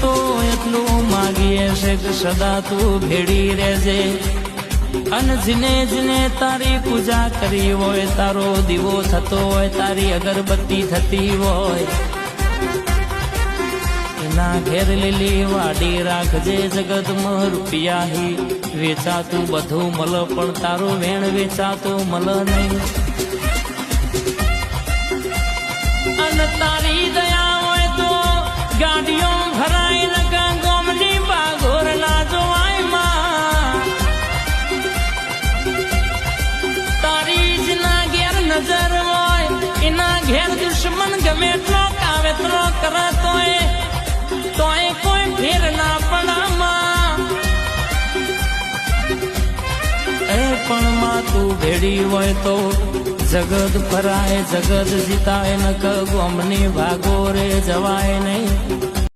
તો એટલું માગીએ છે કે સદા તું ભેડી રહેજે અને જીને જીને તારી પૂજા કરી હોય, તારો દીવો થતો હોય, તારી અગરબત્તી થતી હોય, એના ઘેર લીલી વાડી રાખજે. જગતમાં રૂપિયા વેચાતું બધું મલ, પણ તારું વેણ વેચાતું મલ નહીં. અને તારી દયા હોય તો ગાડીઓ ભરાય ને ગોમની બાગોર ના જોવાય માં. તારી જ ના ઘેર નજર હોય, એના ઘેર દુશ્મન ગમે એટલો કાવેતરો કરે તોય કોઈ ફેર ના પડામાં. એ પણ માં તું ભેડી હોય તો જગત ફરાય, જગત જીતાય, નક ગોમની ભાગો રે જવાય નહીં.